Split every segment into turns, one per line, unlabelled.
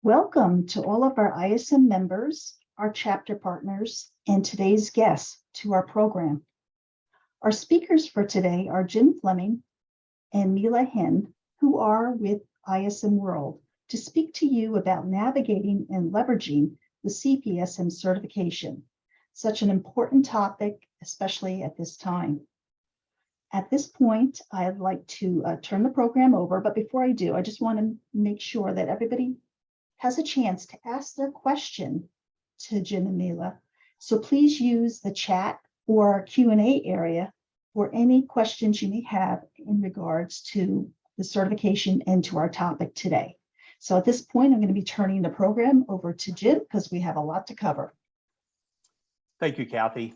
Welcome to all of our ISM members, our chapter partners, and today's guests to our program. Our speakers for today are Jim Fleming and Mila Henn, who are with ISM World to speak to you about navigating and leveraging the Cpsm certification, such an important topic, especially at this time. At this point, I'd like to turn the program over, but before I do, I just want to make sure that everybody has a chance to ask their question to Jim and Mila. So please use the chat or Q&A area for any questions you may have in regards to the certification and to our topic today. So at this point, I'm going to be turning the program over to Jim because we have a lot to cover.
Thank you, Kathy.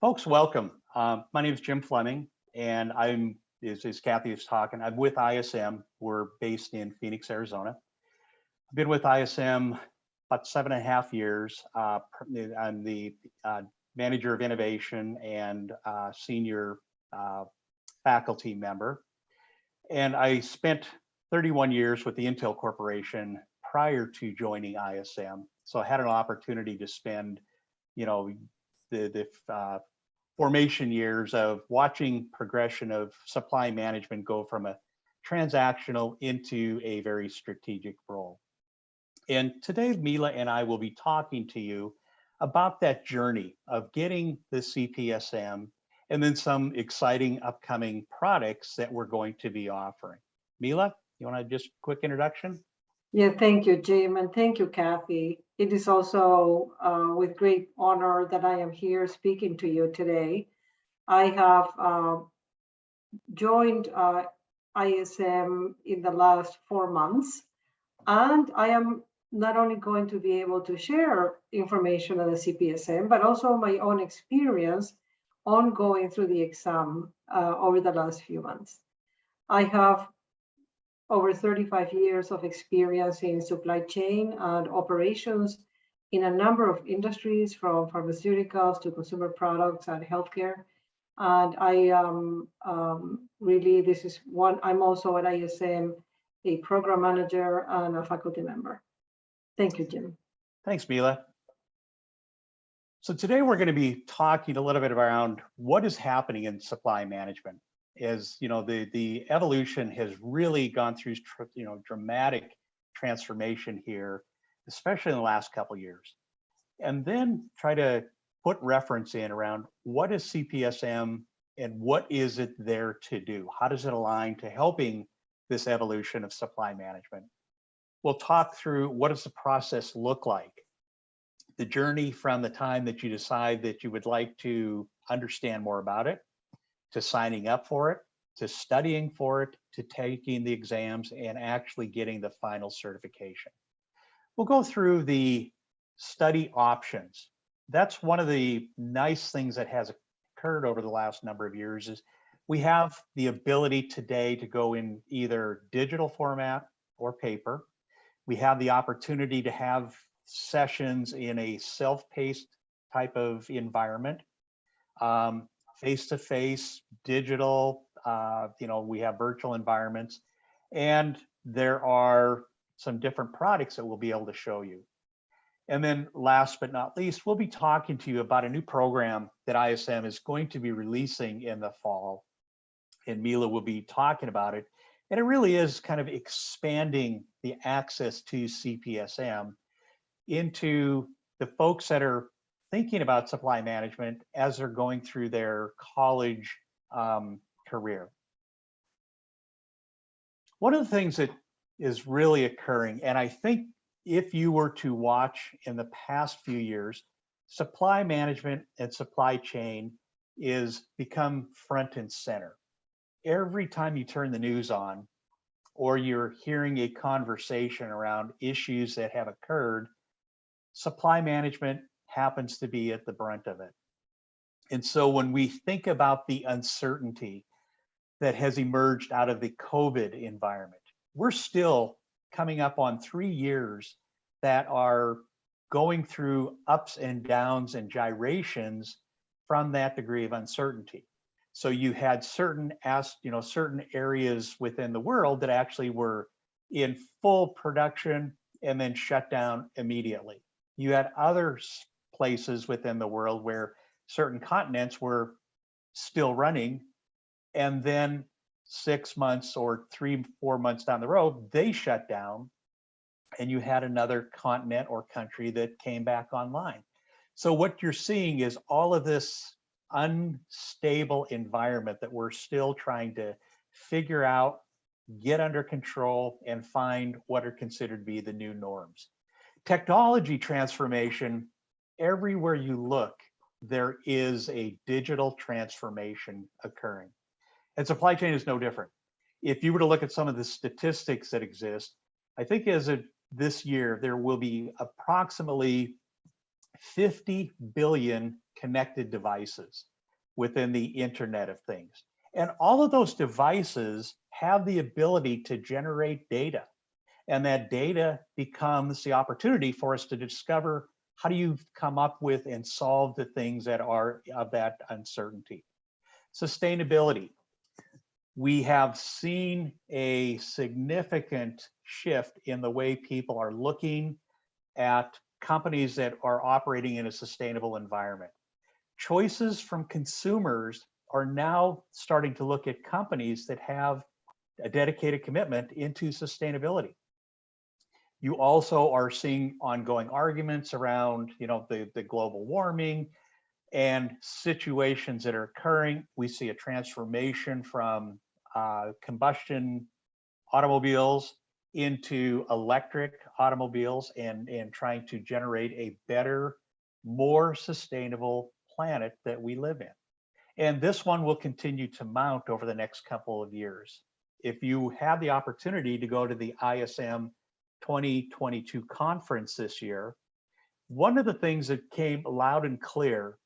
Folks, welcome. My name is Jim Fleming, and as Kathy was talking, I'm with ISM. We're based in Phoenix, Arizona. I've been with ISM about 7.5 years. I'm the manager of innovation and senior faculty member. And I spent 31 years with the Intel Corporation prior to joining ISM. So I had an opportunity to spend, the formation years of watching progression of supply management go from a transactional into a very strategic role. And today, Mila and I will be talking to you about that journey of getting the Cpsm and then some exciting upcoming products that we're going to be offering. Mila, you want to just quick introduction?
Yeah, thank you, Jim, and thank you, Kathy. It is also with great honor that I am here speaking to you today. I have joined ISM in the last 4 months, and I am not only going to be able to share information on the Cpsm, but also my own experience on going through the exam over the last few months. I have over 35 years of experience in supply chain and operations in a number of industries, from pharmaceuticals to consumer products and healthcare. And I really, this is one, I'm also at ISM, a program manager and a faculty member. Thank you, Jim.
Thanks, Mila. So today we're going to be talking a little bit around what is happening in supply management. As you know, the evolution has really gone through dramatic transformation here, especially in the last couple of years. And then try to put reference in around what is Cpsm and what is it there to do? How does it align to helping this evolution of supply management? We'll talk through what does the process look like, the journey from the time that you decide that you would like to understand more about it, to signing up for it, to studying for it, to taking the exams and actually getting the final certification. We'll go through the study options. That's one of the nice things that has occurred over the last number of years is we have the ability today to go in either digital format or paper. We have the opportunity to have sessions in a self-paced type of environment, face-to-face, digital, we have virtual environments, and there are some different products that we'll be able to show you. And then last but not least, we'll be talking to you about a new program that ISM is going to be releasing in the fall, and Mila will be talking about it. And it really is kind of expanding the access to Cpsm into the folks that are thinking about supply management as they're going through their college career. One of the things that is really occurring, and I think if you were to watch in the past few years, supply management and supply chain is become front and center. Every time you turn the news on or you're hearing a conversation around issues that have occurred, supply management happens to be at the brunt of it. And so when we think about the uncertainty that has emerged out of the COVID environment, we're still coming up on 3 years that are going through ups and downs and gyrations from that degree of uncertainty. So you had certain areas within the world that actually were in full production and then shut down immediately. You had other places within the world where certain continents were still running, and then 6 months or 3-4 months down the road, they shut down, and you had another continent or country that came back online. So what you're seeing is all of this unstable environment that we're still trying to figure out, get under control, and find what are considered to be the new norms. Technology transformation, everywhere you look, there is a digital transformation occurring. And supply chain is no different. If you were to look at some of the statistics that exist, I think as of this year, there will be approximately 50 billion connected devices within the Internet of Things. And all of those devices have the ability to generate data. And that data becomes the opportunity for us to discover how do you come up with and solve the things that are of that uncertainty. Sustainability. We have seen a significant shift in the way people are looking at companies that are operating in a sustainable environment. Choices from consumers are now starting to look at companies that have a dedicated commitment into sustainability. You also are seeing ongoing arguments around, the global warming and situations that are occurring. We see a transformation from combustion automobiles into electric automobiles and trying to generate a better, more sustainable planet that we live in. And this one will continue to mount over the next couple of years. If you have the opportunity to go to the ISM 2022 conference this year, one of the things that came loud and clear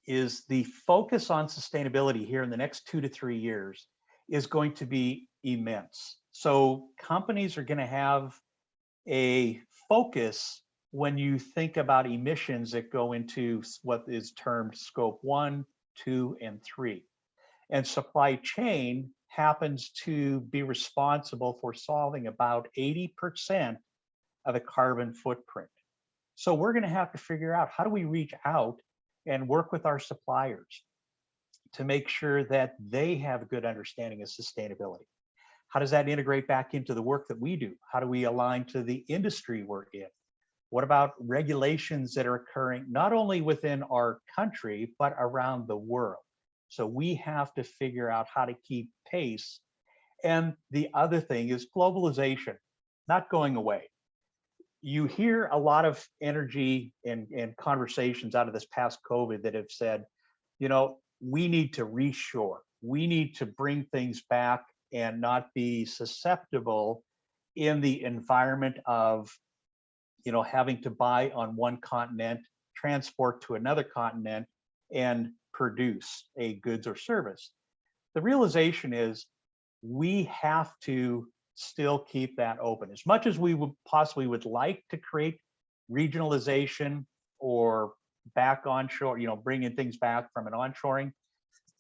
is the focus on sustainability here in the next 2 to 3 years is going to be immense. So companies are going to have a focus when you think about emissions that go into what is termed scope 1, 2, and 3. And supply chain happens to be responsible for solving about 80% of the carbon footprint. So we're going to have to figure out, how do we reach out and work with our suppliers to make sure that they have a good understanding of sustainability? How does that integrate back into the work that we do? How do we align to the industry we're in? What about regulations that are occurring not only within our country, but around the world? So we have to figure out how to keep pace. And the other thing is globalization, not going away. You hear a lot of energy and conversations out of this past COVID that have said, we need to reshore. We need to bring things back and not be susceptible in the environment of, having to buy on one continent, transport to another continent, and produce a goods or service. The realization is we have to still keep that open. As much as we would possibly would like to create regionalization or back onshore, bringing things back from an onshoring,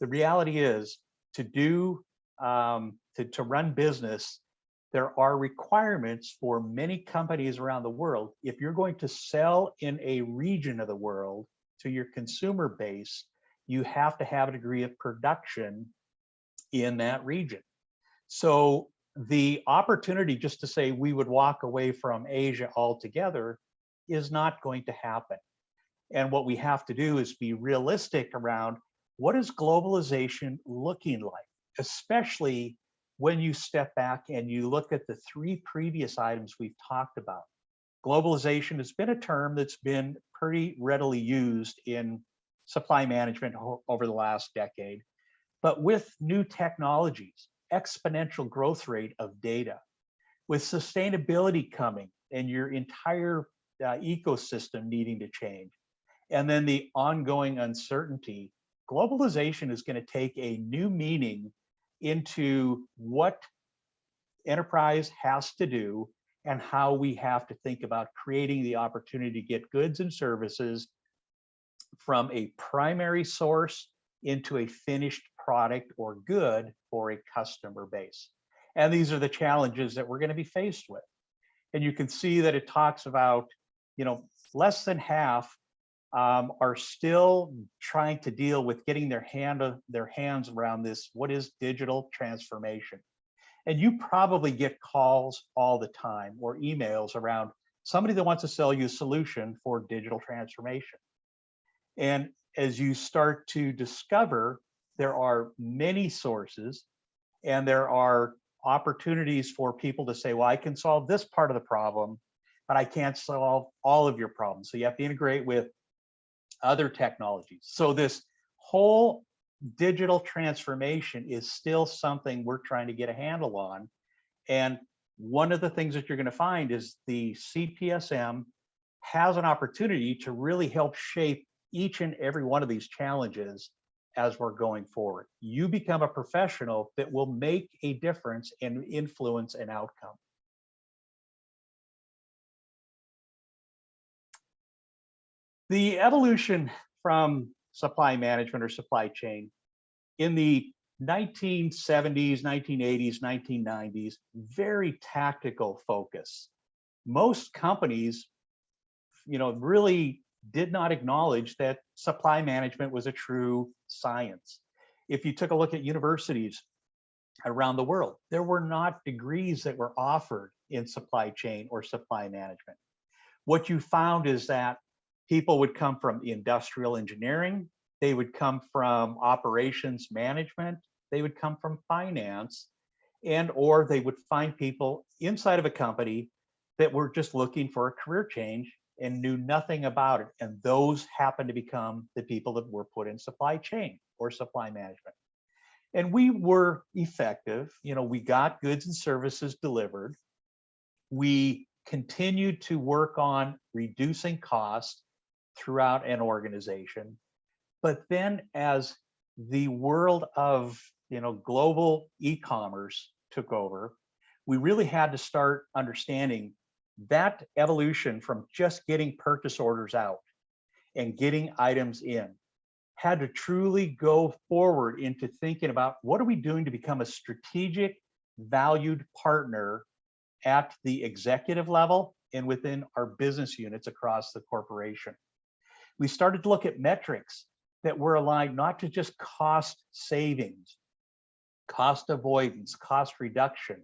the reality is to run business, there are requirements for many companies around the world. If you're going to sell in a region of the world to your consumer base, you have to have a degree of production in that region. So the opportunity just to say we would walk away from Asia altogether is not going to happen. And what we have to do is be realistic around what is globalization looking like, especially when you step back and you look at the 3 previous items we've talked about. Globalization has been a term that's been pretty readily used in supply management over the last decade. But with new technologies, exponential growth rate of data, with sustainability coming and your entire ecosystem needing to change, and then the ongoing uncertainty, globalization is going to take a new meaning into what enterprise has to do and how we have to think about creating the opportunity to get goods and services from a primary source into a finished product or good for a customer base. And these are the challenges that we're going to be faced with. And you can see that it talks about, less than half are still trying to deal with getting their hands around this, what is digital transformation. And you probably get calls all the time or emails around somebody that wants to sell you a solution for digital transformation. And as you start to discover, there are many sources and there are opportunities for people to say, well, I can solve this part of the problem, but I can't solve all of your problems. So you have to integrate with other technologies. So this whole digital transformation is still something we're trying to get a handle on. And one of the things that you're going to find is the Cpsm has an opportunity to really help shape each and every one of these challenges as we're going forward. You become a professional that will make a difference and influence an outcome. The evolution from supply management or supply chain in the 1970s, 1980s, 1990s, very tactical focus. Most companies, really did not acknowledge that supply management was a true science. If you took a look at universities around the world, there were not degrees that were offered in supply chain or supply management. What you found is that people would come from industrial engineering, they would come from operations management, they would come from finance, or they would find people inside of a company that were just looking for a career change and knew nothing about it. And those happened to become the people that were put in supply chain or supply management. And we were effective. We got goods and services delivered. We continued to work on reducing costs throughout an organization. But then as the world of global e-commerce took over, we really had to start understanding that evolution from just getting purchase orders out and getting items in had to truly go forward into thinking about what are we doing to become a strategic, valued partner at the executive level and within our business units across the corporation. We started to look at metrics that were aligned not to just cost savings, cost avoidance, cost reduction,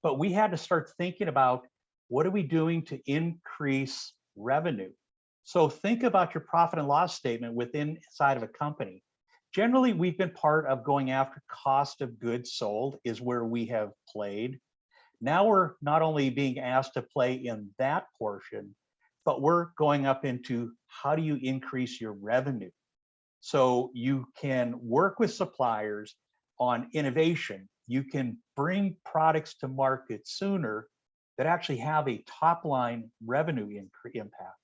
but we had to start thinking about what are we doing to increase revenue. So think about your profit and loss statement inside of a company. Generally, we've been part of going after cost of goods sold is where we have played. Now we're not only being asked to play in that portion, but we're going up into how do you increase your revenue? So you can work with suppliers on innovation. You can bring products to market sooner that actually have a top line revenue impact.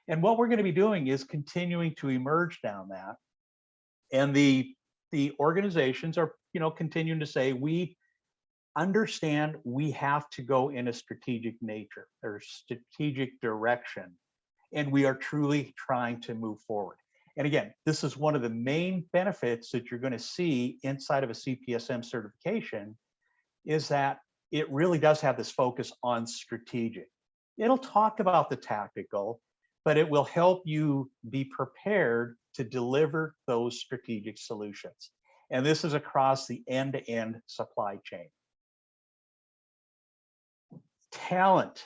And what we're going to be doing is continuing to emerge down that. And the organizations are, continuing to say, we understand we have to go in a strategic nature or strategic direction. And we are truly trying to move forward. And again, this is one of the main benefits that you're going to see inside of a Cpsm certification is that it really does have this focus on strategic. It'll talk about the tactical, but it will help you be prepared to deliver those strategic solutions. And this is across the end-to-end supply chain. Talent.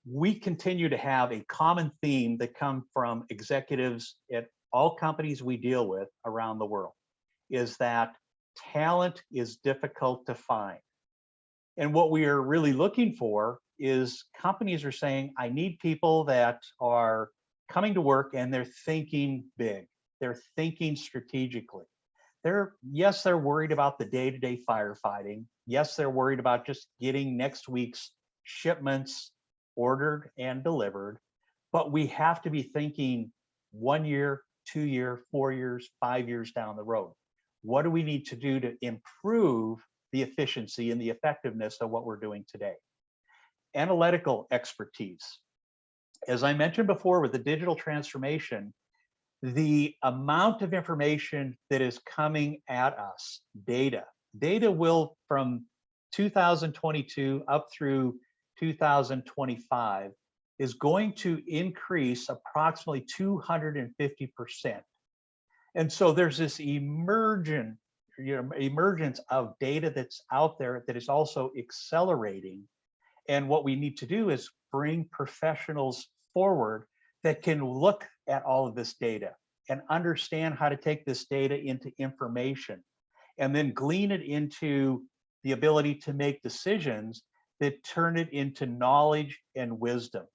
We continue to have a common theme that comes from executives at all companies we deal with around the world, is that talent is difficult to find. And what we are really looking for is companies are saying, I need people that are coming to work and they're thinking big. They're thinking strategically. They're worried about the day-to-day firefighting. Yes, they're worried about just getting next week's shipments ordered and delivered, but we have to be thinking 1 year, 2 year, 4 years, 5 years down the road. What do we need to do to improve the efficiency and the effectiveness of what we're doing today? Analytical expertise. As I mentioned before with the digital transformation, the amount of information that is coming at us, data will from 2022 up through 2025 is going to increase approximately 250%. And so there's this emergence of data that's out there that is also accelerating. And what we need to do is bring professionals forward that can look at all of this data and understand how to take this data into information and then glean it into the ability to make decisions that turn it into knowledge and wisdom.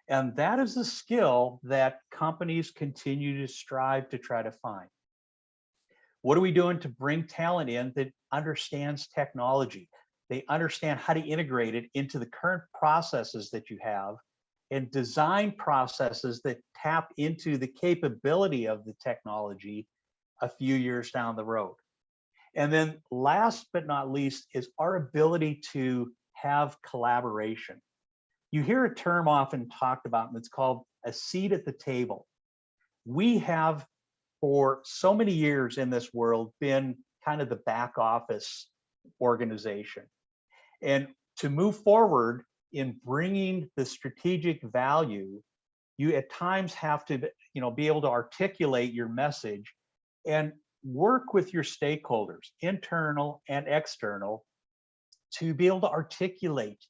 And that is the skill that companies continue to strive to try to find. What are we doing to bring talent in that understands technology? They understand how to integrate it into the current processes that you have and design processes that tap into the capability of the technology a few years down the road. And then last but not least is our ability to have collaboration. You hear a term often talked about, and it's called a seat at the table. We have, for so many years in this world, been kind of the back office organization. And to move forward in bringing the strategic value, you at times have to, be able to articulate your message and work with your stakeholders, internal and external, to be able to articulate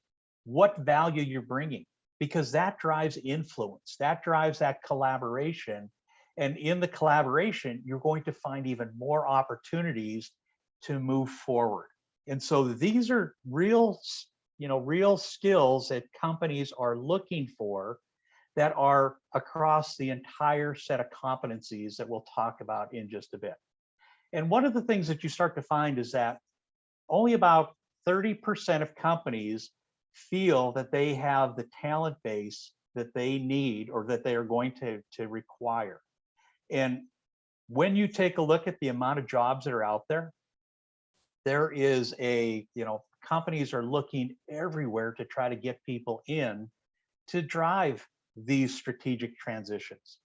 what value you're bringing, because that drives influence, that drives that collaboration. And in the collaboration, you're going to find even more opportunities to move forward. And so these are real skills that companies are looking for that are across the entire set of competencies that we'll talk about in just a bit. And one of the things that you start to find is that only about 30% of companies feel that they have the talent base that they need or that they are going to require. And when you take a look at the amount of jobs that are out there, there is companies are looking everywhere to try to get people in to drive these strategic transitions.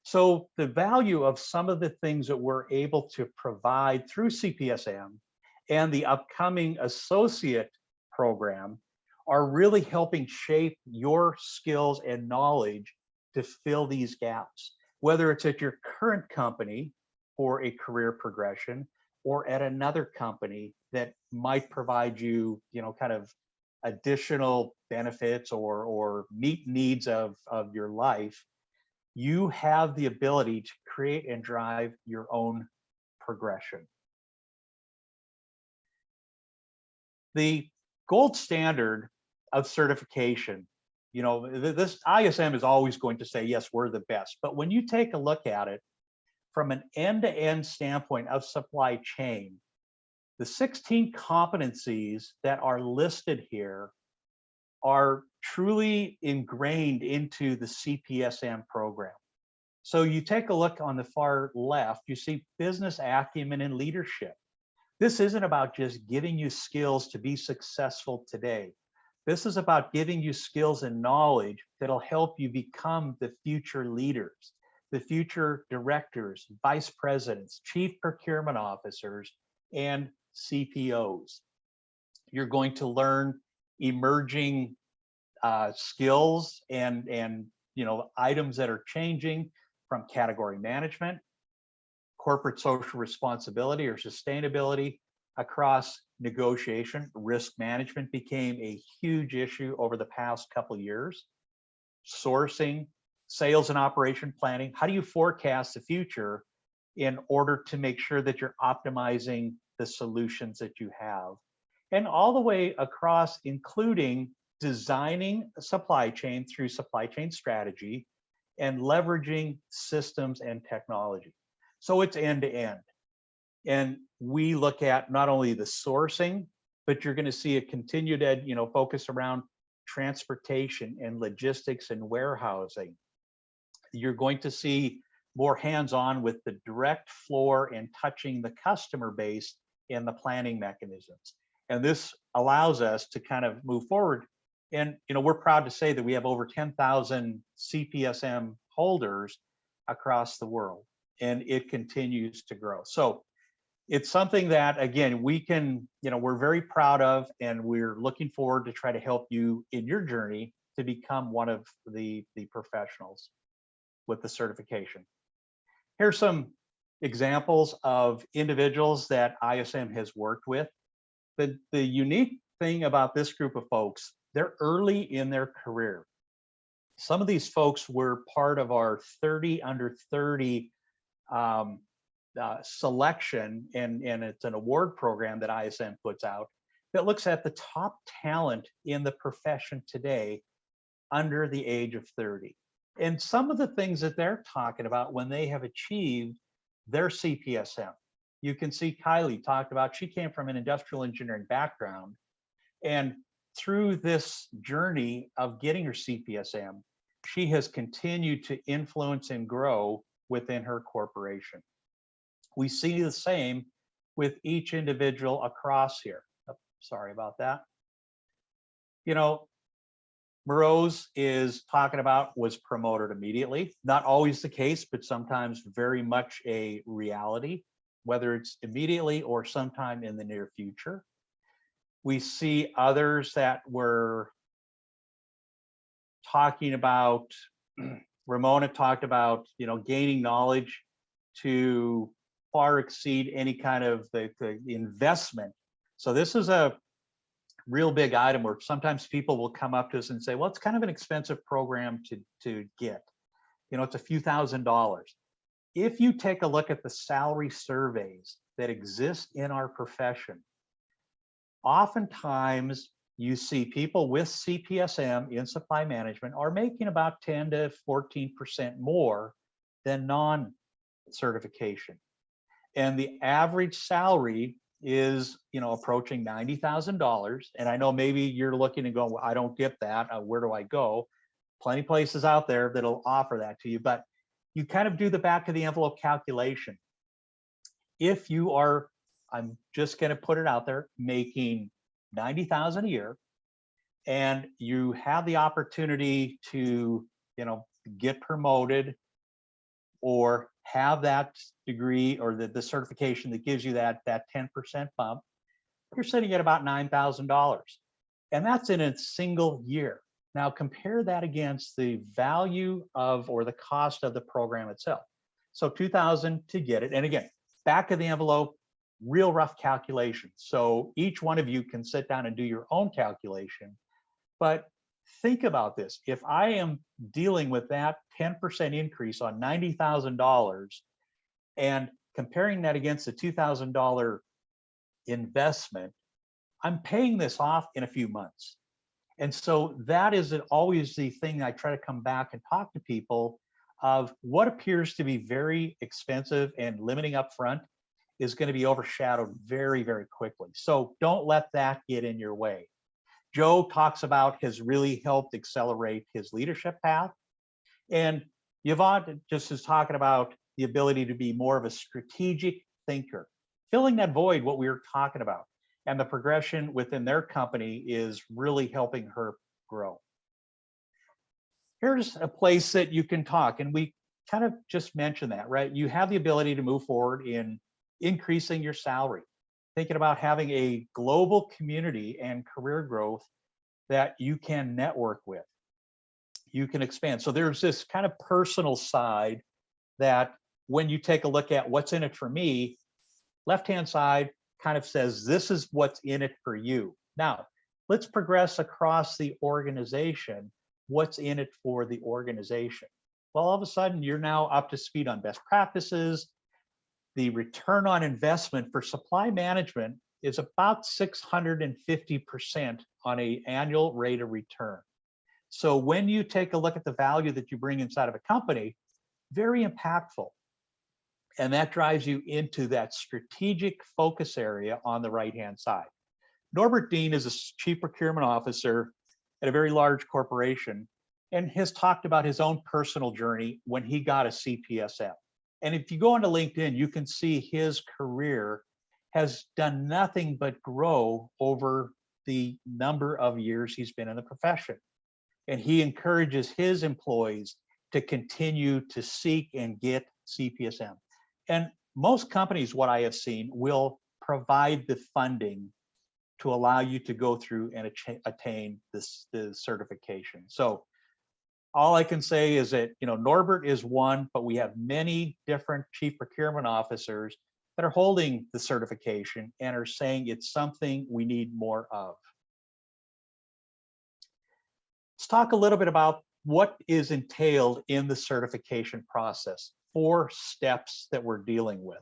So the value of some of the things that we're able to provide through Cpsm and the upcoming associate program are really helping shape your skills and knowledge to fill these gaps, whether it's at your current company for a career progression or at another company that might provide you, kind of additional benefits or meet needs of your life. You have the ability to create and drive your own progression. The gold standard of certification, this ISM is always going to say, yes, we're the best. But when you take a look at it from an end-to-end standpoint of supply chain, the 16 competencies that are listed here are truly ingrained into the Cpsm program. So you take a look on the far left, you see business acumen and leadership. This isn't about just giving you skills to be successful today. This is about giving you skills and knowledge that'll help you become the future leaders, the future directors, vice presidents, chief procurement officers, and CPOs. You're going to learn emerging skills and items that are changing from category management, corporate social responsibility or sustainability, across negotiation. Risk management became a huge issue over the past couple of years. Sourcing, sales and operation planning. How do you forecast the future in order to make sure that you're optimizing the solutions that you have? And all the way across, including designing a supply chain through supply chain strategy and leveraging systems and technology. So it's end to end. And we look at not only the sourcing, but you're going to see a continued focus around transportation and logistics and warehousing. You're going to see more hands-on with the direct floor and touching the customer base and the planning mechanisms. And this allows us to kind of move forward. And we're proud to say that we have over 10,000 Cpsm holders across the world, and it continues to grow. So it's something that, again, we can, we're very proud of, and we're looking forward to try to help you in your journey to become one of the professionals with the certification. Here's some examples of individuals that ISM has worked with. The unique thing about this group of folks, they're early in their career. Some of these folks were part of our 30 under 30 selection, and it's an award program that ISM puts out that looks at the top talent in the profession today under the age of 30. And some of the things that they're talking about when they have achieved their Cpsm. You can see Kylie talked about, she came from an industrial engineering background, and through this journey of getting her Cpsm, she has continued to influence and grow within her corporation. We see the same with each individual across here. Oh, sorry about that. Morose is talking about was promoted immediately. Not always the case, but sometimes very much a reality, whether it's immediately or sometime in the near future. We see others that were talking about, Ramona talked about, gaining knowledge to far exceed any kind of the investment. So this is a real big item where sometimes people will come up to us and say, well, it's kind of an expensive program to get. It's a few $1,000s. If you take a look at the salary surveys that exist in our profession, oftentimes you see people with Cpsm in supply management are making about 10 to 14% more than non-certification. And the average salary is, approaching $90,000. And I know maybe you're looking and going, well, I don't get that. Where do I go? Plenty of places out there that'll offer that to you, but you kind of do the back of the envelope calculation. If you are, I'm just going to put it out there, making $90,000 a year, and you have the opportunity to, get promoted or have that degree or the certification that gives you that 10% bump, you're sitting at about $9,000. And that's in a single year. Now compare that against the value of, or the cost of the program itself. So $2,000 to get it. And again, back of the envelope, real rough calculation. So each one of you can sit down and do your own calculation. But think about this. If I am dealing with that 10% increase on $90,000 and comparing that against a $2,000 investment, I'm paying this off in a few months. And so that is always the thing I try to come back and talk to people of what appears to be very expensive and limiting upfront is going to be overshadowed very, very quickly. So don't let that get in your way. Joe talks about has really helped accelerate his leadership path. And Yvonne just is talking about the ability to be more of a strategic thinker, filling that void, what we were talking about. And the progression within their company is really helping her grow. Here's a place that you can talk, and we kind of just mentioned that, right? You have the ability to move forward in increasing your salary, thinking about having a global community and career growth that you can network with. You can expand. So there's this kind of personal side that when you take a look at what's in it for me, left-hand side kind of says, this is what's in it for you. Now, let's progress across the organization. What's in it for the organization? Well, all of a sudden, you're now up to speed on best practices. The return on investment for supply management is about 650% on an annual rate of return. So when you take a look at the value that you bring inside of a company, very impactful. And that drives you into that strategic focus area on the right-hand side. Norbert Dean is a chief procurement officer at a very large corporation and has talked about his own personal journey when he got a Cpsm. And if you go onto LinkedIn, you can see his career has done nothing but grow over the number of years he's been in the profession. And he encourages his employees to continue to seek and get Cpsm. And most companies, what I have seen, will provide the funding to allow you to go through and attain the certification. So all I can say is that, Norbert is one, but we have many different chief procurement officers that are holding the certification and are saying it's something we need more of. Let's talk a little bit about what is entailed in the certification process. 4 steps that we're dealing with.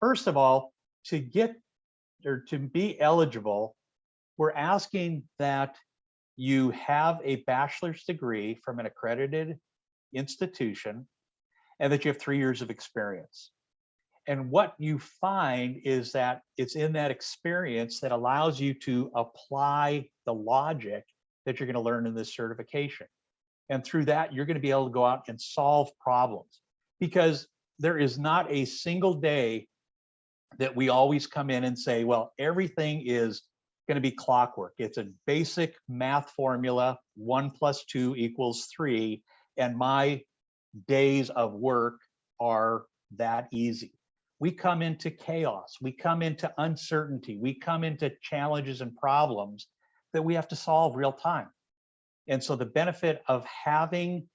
First of all, to be eligible, we're asking that you have a bachelor's degree from an accredited institution and that you have 3 years of experience. And what you find is that it's in that experience that allows you to apply the logic that you're going to learn in this certification. And through that, you're going to be able to go out and solve problems, because there is not a single day that we always come in and say, well, everything is going to be clockwork. It's a basic math formula, 1 + 2 = 3, and my days of work are that easy. We come into chaos, we come into uncertainty, we come into challenges and problems that we have to solve real time. And so the benefit of having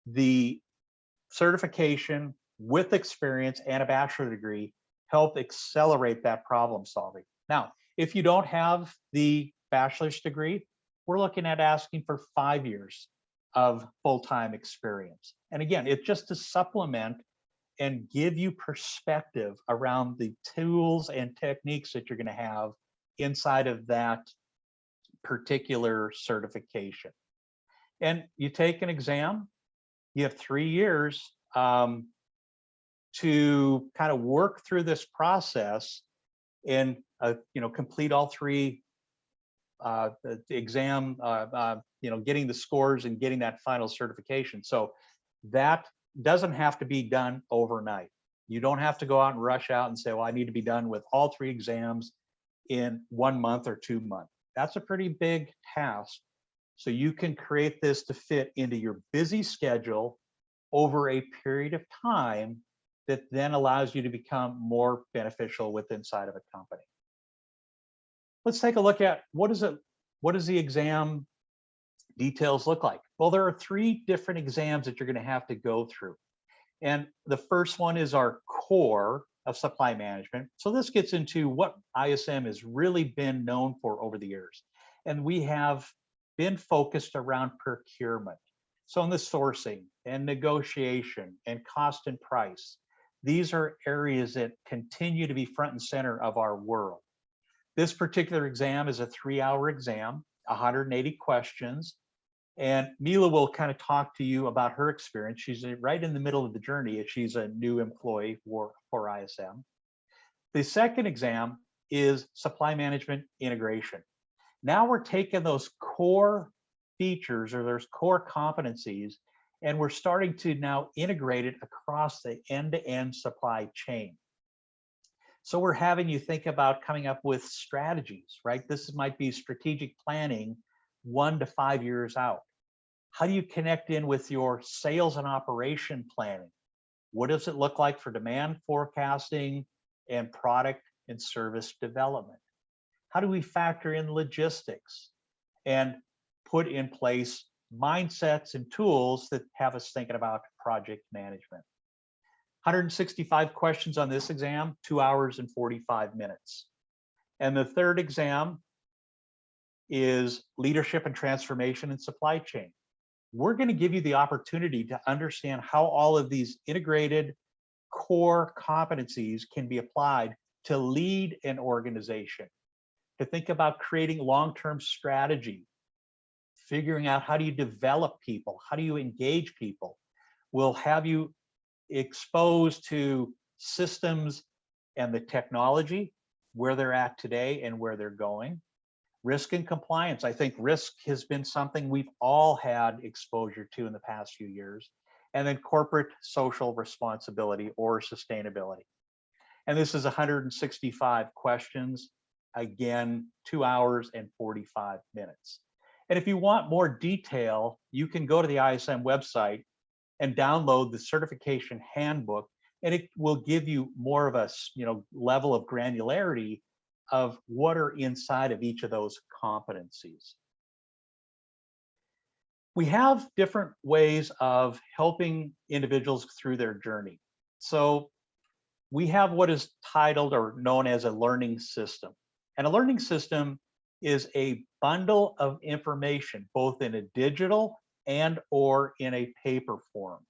the certification with experience and a bachelor's degree help accelerate that problem solving. Now, if you don't have the bachelor's degree, we're looking at asking for 5 years of full-time experience. And again, it's just to supplement and give you perspective around the tools and techniques that you're going to have inside of that particular certification. And you take an exam, you have 3 years to kind of work through this process and complete all 3 the exam, getting the scores and getting that final certification. So that doesn't have to be done overnight. You don't have to go out and rush out and say, well, I need to be done with all 3 exams in 1 month or 2 months. That's a pretty big task. So you can create this to fit into your busy schedule over a period of time that then allows you to become more beneficial inside of a company. Let's take a look at what does the exam details look like? Well, there are 3 different exams that you're going to have to go through. And the first one is our core of supply management. So this gets into what ISM has really been known for over the years. And we have been focused around procurement. So in the sourcing and negotiation and cost and price, these are areas that continue to be front and center of our world. This particular exam is a 3-hour exam, 180 questions. And Mila will kind of talk to you about her experience. She's right in the middle of the journey as she's a new employee for ISM. The second exam is supply management integration. Now we're taking those core features or those core competencies, and we're starting to now integrate it across the end-to-end supply chain. So we're having you think about coming up with strategies, right? This might be strategic planning 1 to 5 years out. How do you connect in with your sales and operation planning? What does it look like for demand forecasting and product and service development? How do we factor in logistics and put in place mindsets and tools that have us thinking about project management? 165 questions on this exam, 2 hours and 45 minutes. And the third exam is leadership and transformation in supply chain. We're going to give you the opportunity to understand how all of these integrated core competencies can be applied to lead an organization, to think about creating long-term strategy, figuring out how do you develop people, how do you engage people. We'll have you exposed to systems and the technology, where they're at today and where they're going. Risk and compliance. I think risk has been something we've all had exposure to in the past few years. And then corporate social responsibility or sustainability. And this is 165 questions. Again, 2 hours and 45 minutes. And if you want more detail, you can go to the ISM website and download the certification handbook and it will give you more of a level of granularity of what are inside of each of those competencies. We have different ways of helping individuals through their journey. So we have what is titled or known as a learning system. And a learning system is a bundle of information, both in a digital and or in a paper form.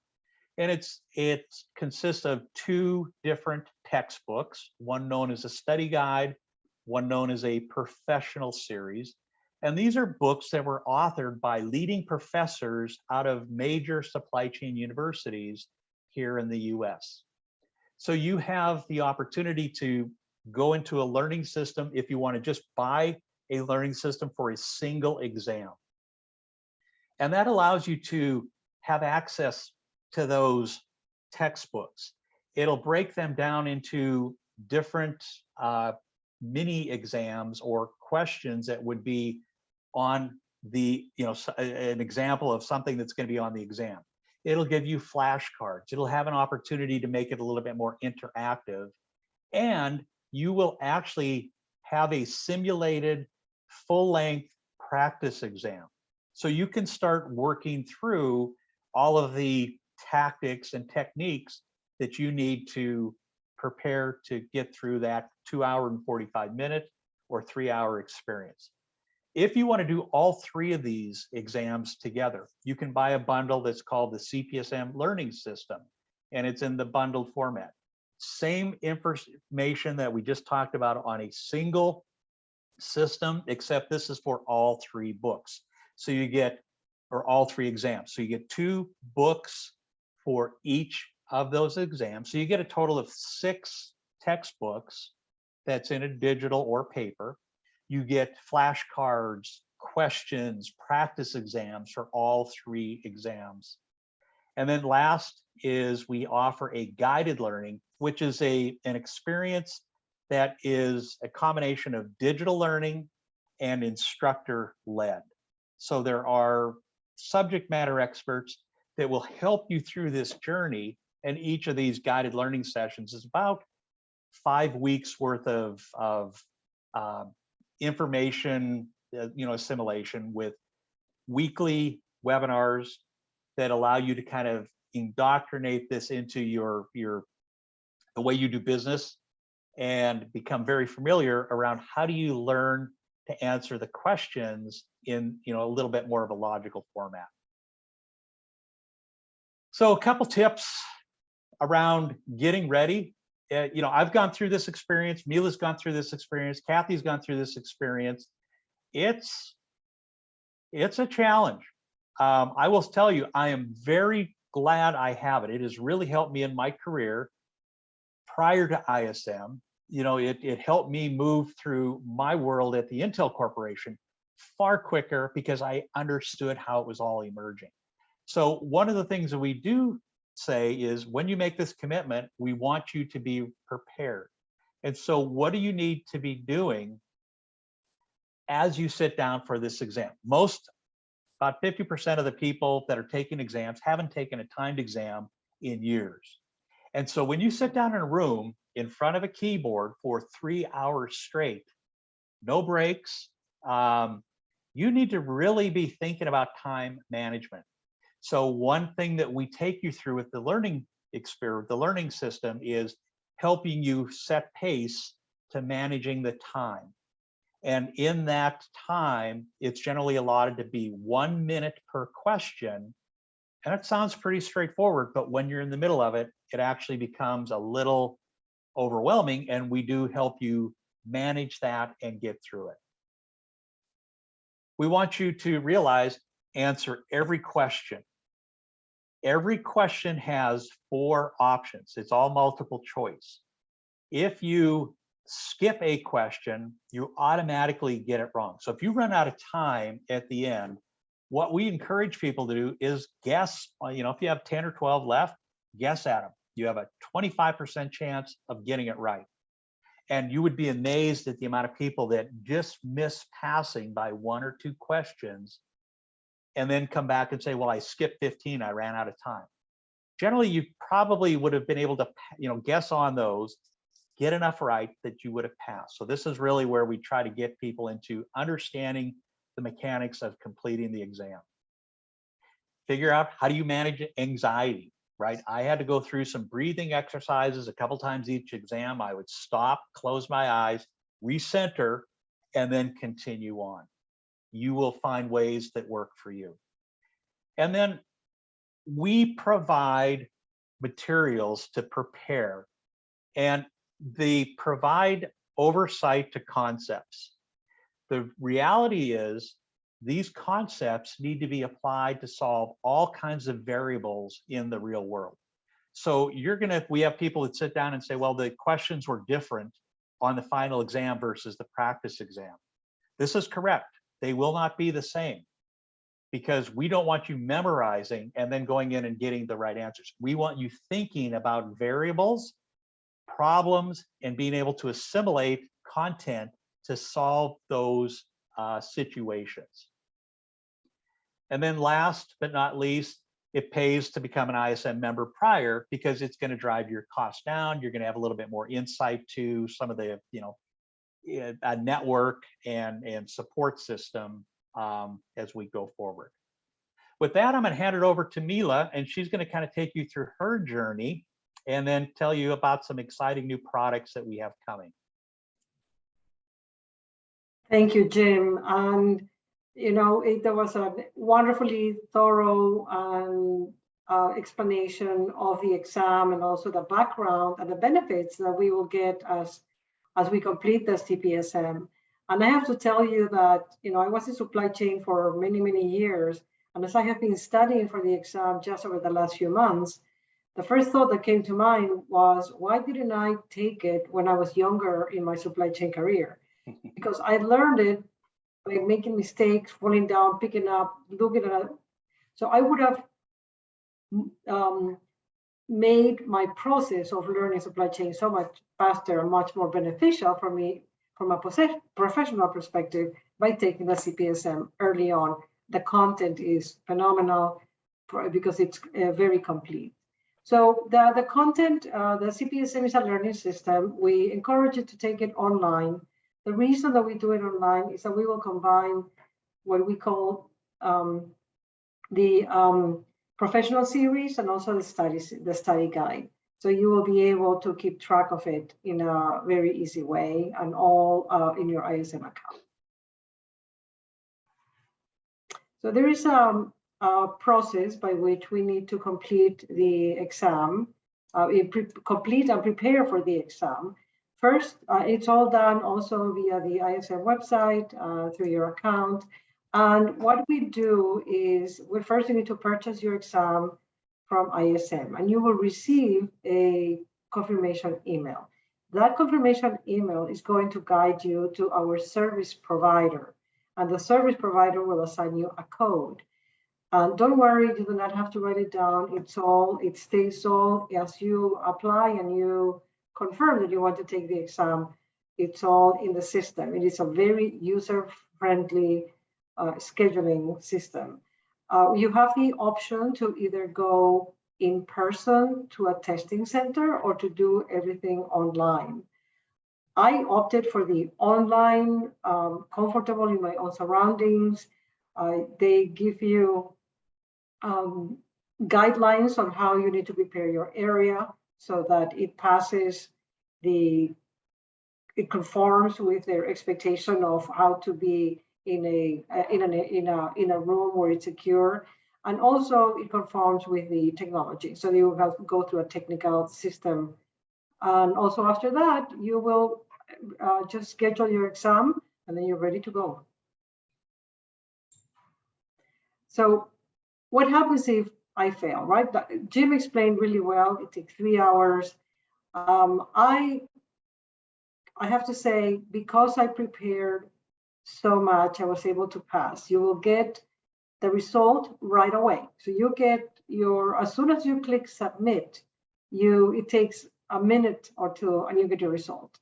And it consists of two different textbooks, one known as a study guide, one known as a professional series. And these are books that were authored by leading professors out of major supply chain universities here in the US. So you have the opportunity to go into a learning system if you want to just buy a learning system for a single exam. And that allows you to have access to those textbooks. It'll break them down into different mini exams or questions that would be on the, an example of something that's going to be on the exam. It'll give you flashcards. It'll have an opportunity to make it a little bit more interactive. And you will actually have a simulated full-length practice exam. So you can start working through all of the tactics and techniques that you need to prepare to get through that 2 hour and 45 minute or 3 hour experience. If you want to do all three of these exams together, you can buy a bundle that's called the Cpsm learning system, and it's in the bundled format. Same information that we just talked about on a single system, except this is for all three books. So you get, or all three exams. So you get 2 books for each of those exams. So you get a total of 6 textbooks that's in a digital or paper. You get flashcards, questions, practice exams for all 3 exams. And then last is we offer a guided learning, which is an experience that is a combination of digital learning and instructor-led. So there are subject matter experts that will help you through this journey, and each of these guided learning sessions is about 5 weeks worth of information, assimilation with weekly webinars that allow you to kind of indoctrinate this into the way you do business and become very familiar around how do you learn to answer the questions in a little bit more of a logical format. So a couple tips around getting ready. I've gone through this experience. Mila's gone through this experience. Kathy's gone through this experience. It's a challenge. I will tell you, I am very glad I have it. It has really helped me in my career. Prior to ISM, it helped me move through my world at the Intel Corporation far quicker because I understood how it was all emerging. So one of the things that we do say is when you make this commitment, we want you to be prepared. And so what do you need to be doing as you sit down for this exam? About 50% of the people that are taking exams haven't taken a timed exam in years. And so when you sit down in a room in front of a keyboard for 3 hours straight, no breaks, you need to really be thinking about time management. So one thing that we take you through with the learning experience, the learning system, is helping you set pace to managing the time. And in that time, it's generally allotted to be 1 minute per question. And it sounds pretty straightforward, but when you're in the middle of it, it actually becomes a little overwhelming, and we do help you manage that and get through it. We want you to realize, answer every question. Every question has 4 options. It's all multiple choice. If you skip a question, you automatically get it wrong. So if you run out of time at the end, what we encourage people to do is guess, if you have 10 or 12 left, guess at them. You have a 25% chance of getting it right. And you would be amazed at the amount of people that just miss passing by 1 or 2 questions and then come back and say, well, I skipped 15, I ran out of time. generally you probably would have been able to, guess on those, get enough right that you would have passed. So this is really where we try to get people into understanding the mechanics of completing the exam. Figure out how do you manage anxiety, right? I had to go through some breathing exercises a couple times each exam. I would stop, close my eyes, recenter, and then continue on. You will find ways that work for you. And then we provide materials to prepare, and they provide oversight to concepts. The reality is these concepts need to be applied to solve all kinds of variables in the real world. So we have people that sit down and say, well, the questions were different on the final exam versus the practice exam. This is correct. They will not be the same, because we don't want you memorizing and then going in and getting the right answers. We want you thinking about variables, problems, and being able to assimilate content to solve those situations. And then last but not least, it pays to become an ISM member prior, because it's going to drive your costs down. You're going to have a little bit more insight to some of the, a network and support system as we go forward. With that, I'm going to hand it over to Mila, and she's going to kind of take you through her journey and then tell you about some exciting new products that we have coming.
Thank you, Jim. And there was a wonderfully thorough explanation of the exam, and also the background and the benefits that we will get as we complete the Cpsm. And I have to tell you that I was in supply chain for many, many years, and as I have been studying for the exam just over the last few months, the first thought that came to mind was, why didn't I take it when I was younger in my supply chain career? Because I learned it by making mistakes, falling down, picking up, looking at it. So I would have made my process of learning supply chain so much faster and much more beneficial for me from a professional perspective by taking the Cpsm early on. The content is phenomenal because it's very complete. So the content, the Cpsm is a learning system. We encourage you to take it online. The reason that we do it online is that we will combine what we call the professional series and also the study guide. So you will be able to keep track of it in a very easy way, and all in your ISM account. So there is a process by which we need to complete the exam, complete and prepare for the exam. First, it's all done also via the ISM website through your account. And what we do is, first you need to purchase your exam from ISM, and you will receive a confirmation email. That confirmation email is going to guide you to our service provider, and the service provider will assign you a code. And don't worry, you do not have to write it down. It stays all as you apply and you confirm that you want to take the exam. It's all in the system. It is a very user-friendly scheduling system. You have the option to either go in person to a testing center or to do everything online. I opted for the online, comfortable in my own surroundings. They give you guidelines on how you need to prepare your area so that it passes it conforms with their expectation of how to be in a room where it's secure, and also it conforms with the technology. So you have to go through a technical system, and also after that you will just schedule your exam, and then you're ready to go. So what happens if I fail, right? Jim explained really well. It takes 3 hours. I have to say, because I prepared so much, I was able to pass. You will get the result right away. So you get as soon as you click submit, it takes a minute or two and you get your result.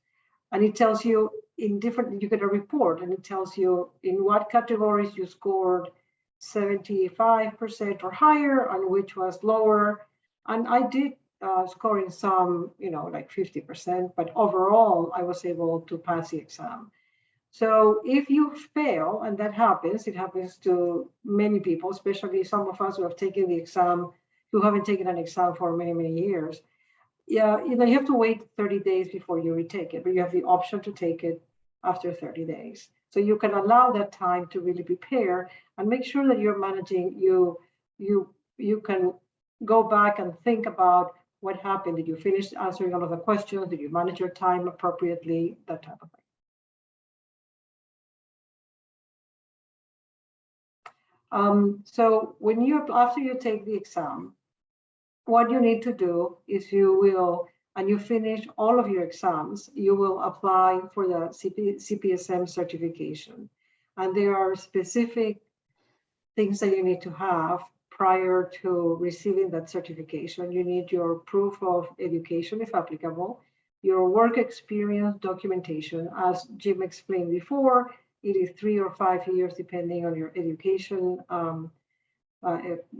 And it tells you you get a report, and it tells you in what categories you scored 75% or higher, and which was lower. And I did score in some, like 50%, but overall, I was able to pass the exam. So if you fail, and that happens, it happens to many people, especially some of us who have taken the exam, who haven't taken an exam for many, many years. Yeah, you have to wait 30 days before you retake it, but you have the option to take it after 30 days. So you can allow that time to really prepare and make sure that you're managing, you can go back and think about what happened. Did you finish answering all of the questions? Did you manage your time appropriately? That type of thing. So after you take the exam, what you need to do is and you finish all of your exams, you will apply for the Cpsm certification. And there are specific things that you need to have prior to receiving that certification. You need your proof of education, if applicable, your work experience documentation. As Jim explained before, it is 3 or 5 years, depending on your education,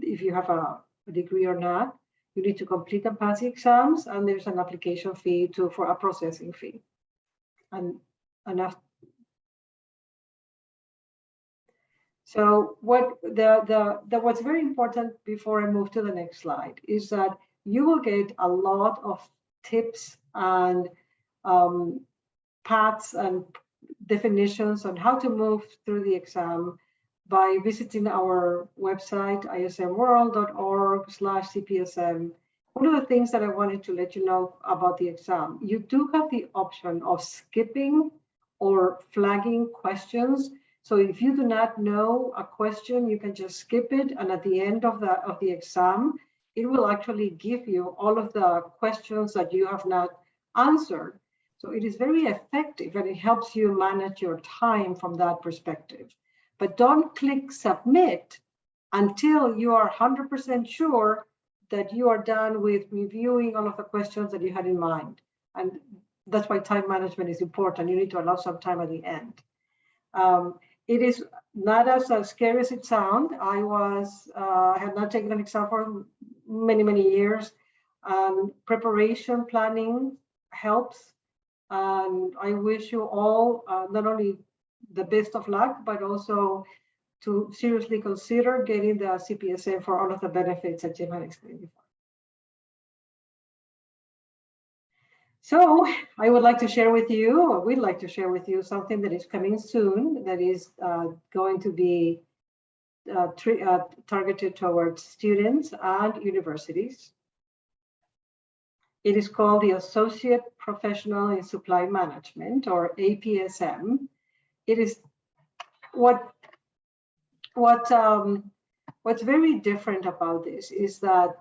if you have a degree or not. You need to complete and pass the exams, and there's an application fee for a processing fee. So what's very important before I move to the next slide is that you will get a lot of tips and paths and definitions on how to move through the exam by visiting our website, ismworld.org/Cpsm. One of the things that I wanted to let you know about the exam, you do have the option of skipping or flagging questions. So if you do not know a question, you can just skip it, and at the end of the exam, it will actually give you all of the questions that you have not answered. So it is very effective, and it helps you manage your time from that perspective. But don't click submit until you are 100% sure that you are done with reviewing all of the questions that you had in mind. And that's why time management is important. You need to allow some time at the end. It is not as scary as it sounds. I had not taken an exam for many, many years. Preparation planning helps. And I wish you all not only the best of luck, but also to seriously consider getting the Cpsm for all of the benefits that Jim had explained before. So I would like to share with you, or we'd like to share with you something that is coming soon that is going to be targeted towards students and universities. It is called the Associate Professional in Supply Management, or Apsm. It is what's very different about this is that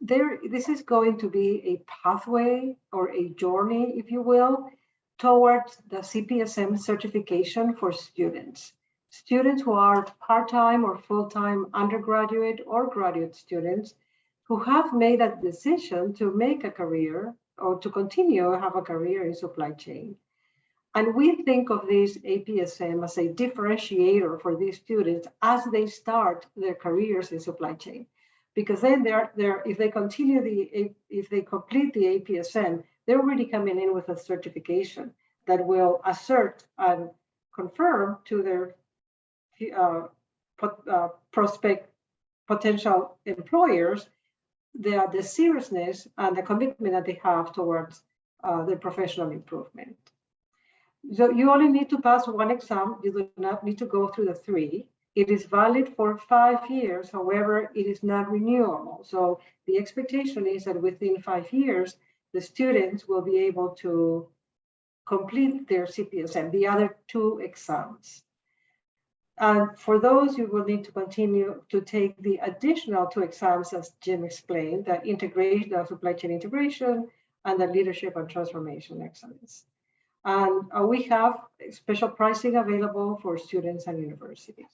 this is going to be a pathway or a journey, if you will, towards the Cpsm certification for students. Students who are part-time or full-time undergraduate or graduate students who have made a decision to make a career or to continue to have a career in supply chain. And we think of this Apsm as a differentiator for these students as they start their careers in supply chain. Because then if they complete the Apsm, they're already coming in with a certification that will assert and confirm to their potential employers the seriousness and the commitment that they have towards their professional improvement. So you only need to pass one exam. You do not need to go through the 3. It is valid for 5 years. However, it is not renewable. So the expectation is that within 5 years, the students will be able to complete their Cpsm, the other 2 exams. And for those, you will need to continue to take the additional 2 exams, as Jim explained, the integration, the supply chain integration, and the leadership and transformation excellence. And we have special pricing available for students and universities.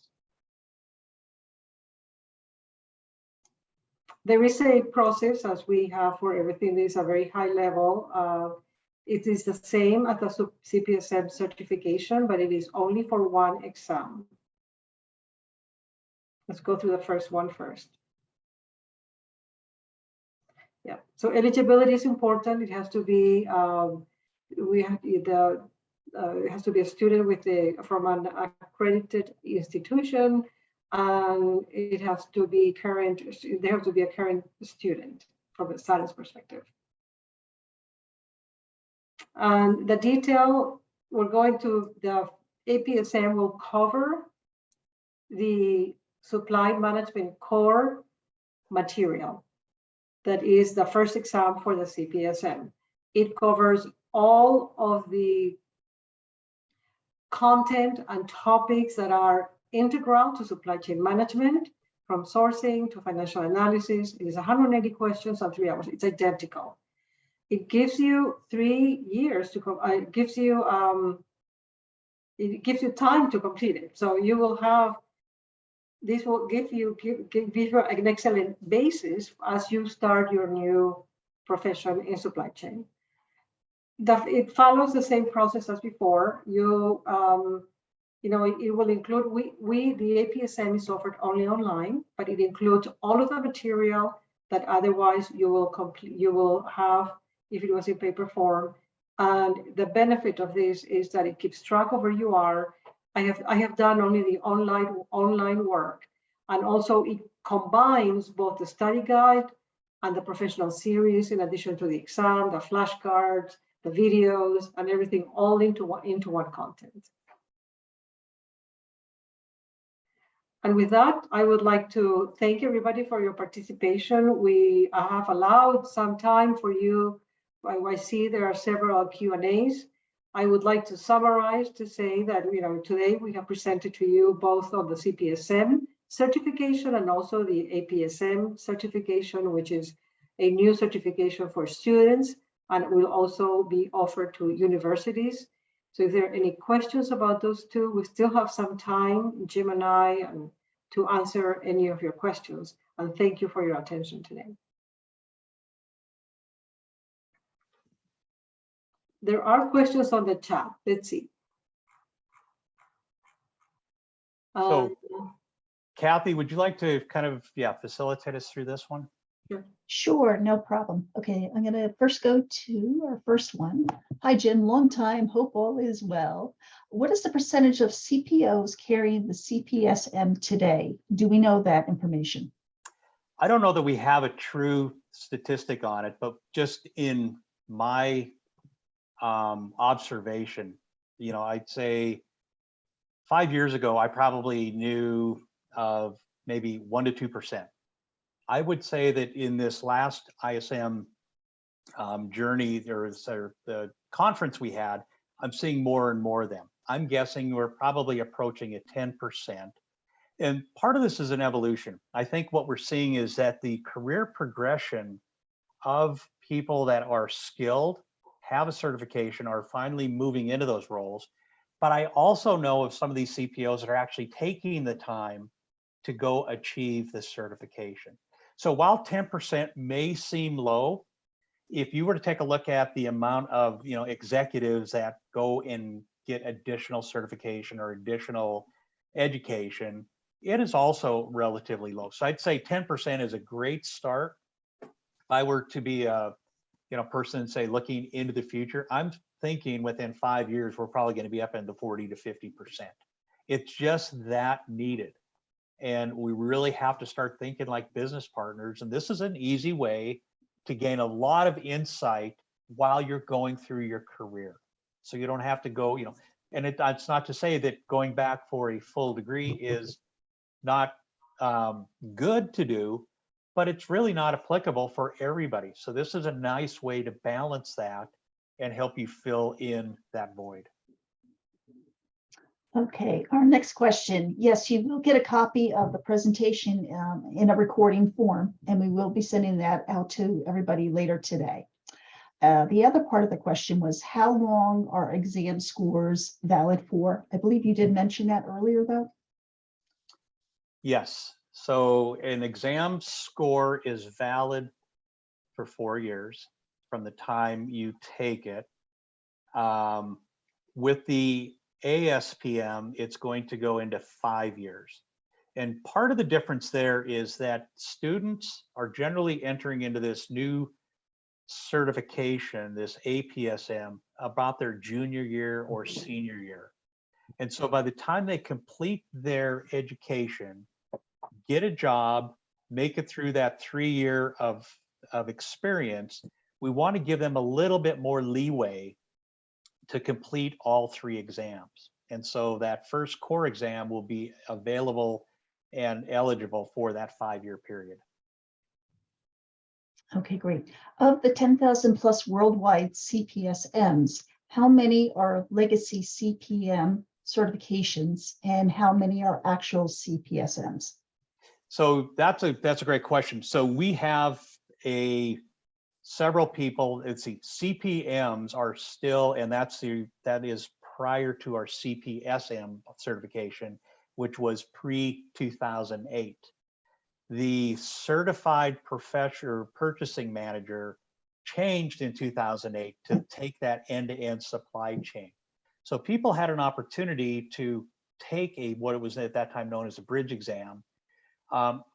There is a process, as we have for everything. This is a very high level. It is the same as the Cpsm certification, but it is only for 1 exam. Let's go through the first one first. Yeah, so eligibility is important. It has to be it has to be a student from an accredited institution, and it has to be current. They have to be a current student from a science perspective. And the detail, we're going to, the Apsm will cover the supply management core material. That is the first exam for the Cpsm. It covers all of the content and topics that are integral to supply chain management, from sourcing to financial analysis. It is 180 questions and 3 hours. It's identical. It gives you 3 years to it gives you time to complete it. So you will have, this will give you an excellent basis as you start your new profession in supply chain. It follows the same process as before. You know, it will include, the Apsm is offered only online, but it includes all of the material that otherwise you will have if it was in paper form. And the benefit of this is that it keeps track of where you are. I have done only the online work, and also it combines both the study guide and the professional series, in addition to the exam, the flashcards, the videos, and everything all into one content. And with that, I would like to thank everybody for your participation. We have allowed some time for you. I see there are several Q&As. I would like to summarize to say that, you know, today we have presented to you both on the Cpsm certification and also the Apsm certification, which is a new certification for students, and it will also be offered to universities. So if there are any questions about those two, we still have some time, Jim and I, to answer any of your questions. And thank you for your attention today. There are questions on the chat. Let's see.
So, Kathy, would you like to kind of, facilitate us through this one?
Sure, no problem. Okay, I'm going to first go to our first one. Hi, Jim. Long time. Hope all is well. What is the percentage of CPOs carrying the Cpsm today? Do we know that information?
I don't know that we have a true statistic on it, but just in my observation, you know, I'd say 5 years ago, I probably knew of maybe 1 to 2%. I would say that in this last ISM journey, the conference we had, I'm seeing more and more of them. I'm guessing we're probably approaching at 10%. And part of this is an evolution. I think what we're seeing is that the career progression of people that are skilled, have a certification, are finally moving into those roles. But I also know of some of these CPOs that are actually taking the time to go achieve this certification. So while 10% may seem low, if you were to take a look at the amount of executives that go and get additional certification or additional education, it is also relatively low. So I'd say 10% is a great start. If I were to be a person, say, looking into the future, I'm thinking within 5 years we're probably going to be up into 40 to 50%. It's just that needed. And we really have to start thinking like business partners. And this is an easy way to gain a lot of insight while you're going through your career. So you don't have to go, and it's not to say that going back for a full degree is not good to do, but it's really not applicable for everybody. So this is a nice way to balance that and help you fill in that void.
Okay, our next question. Yes, you will get a copy of the presentation in a recording form, and we will be sending that out to everybody later today. The other part of the question was, how long are exam scores valid for? I believe you did mention that earlier, though.
Yes, so an exam score is valid for 4 years from the time you take it. With the Apsm, it's going to go into 5 years. And part of the difference there is that students are generally entering into this new certification, this APSM, about their junior year or senior year. And so by the time they complete their education, get a job, make it through that 3 year of experience, we want to give them a little bit more leeway to complete all 3 exams. And so that first core exam will be available and eligible for that 5-year period.
Okay, great. Of the 10,000 plus worldwide Cpsms, how many are legacy CPM certifications and how many are actual Cpsms?
So that's a great question. So we have several people. Let's see, CPMs are still, and that is prior to our Cpsm certification, which was pre-2008. The certified professional purchasing manager changed in 2008 to take that end-to-end supply chain. So people had an opportunity to take what it was at that time known as a bridge exam.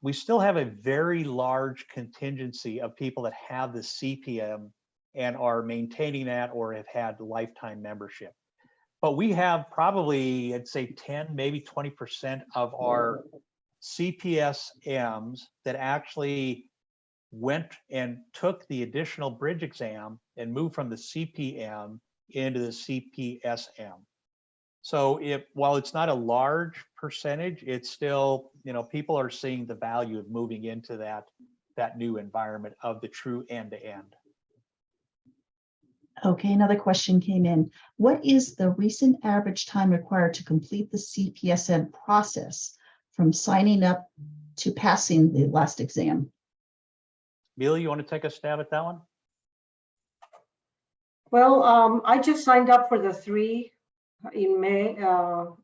We still have a very large contingency of people that have the CPM and are maintaining that or have had lifetime membership. But we have probably, I'd say 10, maybe 20% of our Cpsms that actually went and took the additional bridge exam and moved from the CPM into the Cpsm. So while it's not a large percentage, it's still, people are seeing the value of moving into that new environment of the true end-to-end.
Okay, another question came in. What is the recent average time required to complete the Cpsm process from signing up to passing the last exam?
Mila, you want to take a stab at that one?
Well, I just signed up for the 3 in May of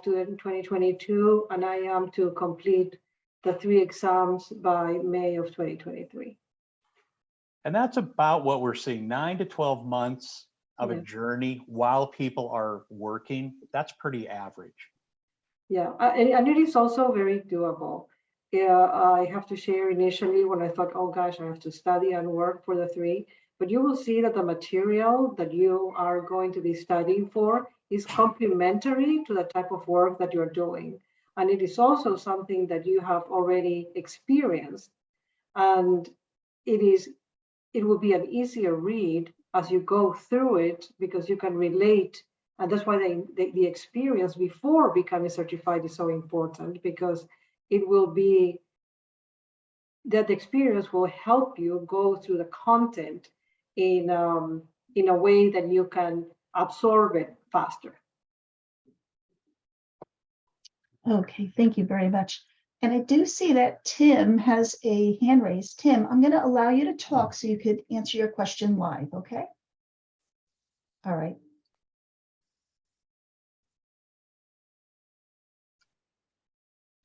2022, and I am to complete the 3 exams by May of 2023.
And that's about what we're seeing, 9 to 12 months of a journey while people are working. That's pretty average.
Yeah, and it is also very doable. Yeah, I have to share initially when I thought, oh gosh, I have to study and work for the 3, but you will see that the material that you are going to be studying for is complementary to the type of work that you're doing. And it is also something that you have already experienced. And it will be an easier read as you go through it because you can relate. And that's why the experience before becoming certified is so important, because it will be that the experience will help you go through the content in a way that you can absorb it faster.
Okay, thank you very much. And I do see that Tim has a hand raised. Tim, I'm going to allow you to talk so you could answer your question live, okay? All right.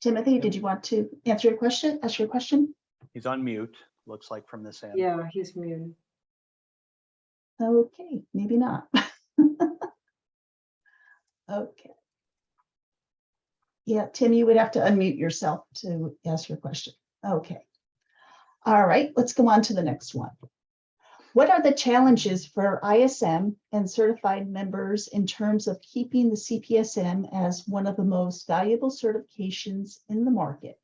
Timothy, did you want to answer your question? Ask your question?
He's on mute, looks like from this end.
Yeah, he's muted.
Okay, maybe not. Okay. Yeah, Tim, you would have to unmute yourself to ask your question. Okay. All right, let's go on to the next one. What are the challenges for ISM and certified members in terms of keeping the Cpsm as one of the most valuable certifications in the market?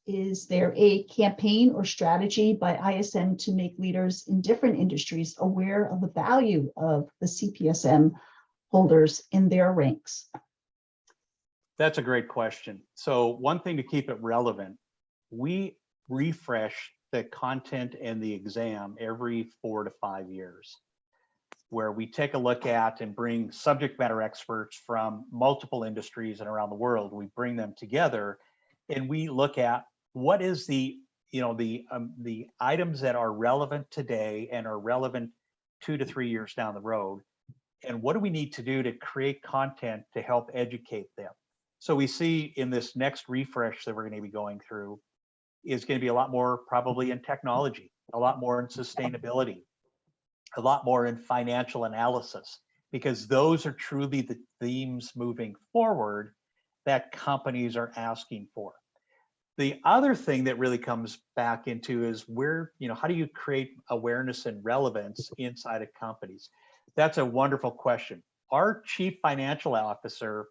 Is there a campaign or strategy by ISM to make leaders in different industries aware of the value of the Cpsm holders in their ranks?
That's a great question. So one thing to keep it relevant, we refresh the content and the exam every 4 to 5 years, where we take a look at and bring subject matter experts from multiple industries and around the world. We bring them together and we look at what is the items that are relevant today and are relevant 2 to 3 years down the road, and what do we need to do to create content to help educate them. So we see in this next refresh that we're going to be going through is going to be a lot more probably in technology, a lot more in sustainability, a lot more in financial analysis, because those are truly the themes moving forward that companies are asking for. The other thing that really comes back into is where, how do you create awareness and relevance inside of companies? That's a wonderful question. Our chief financial officer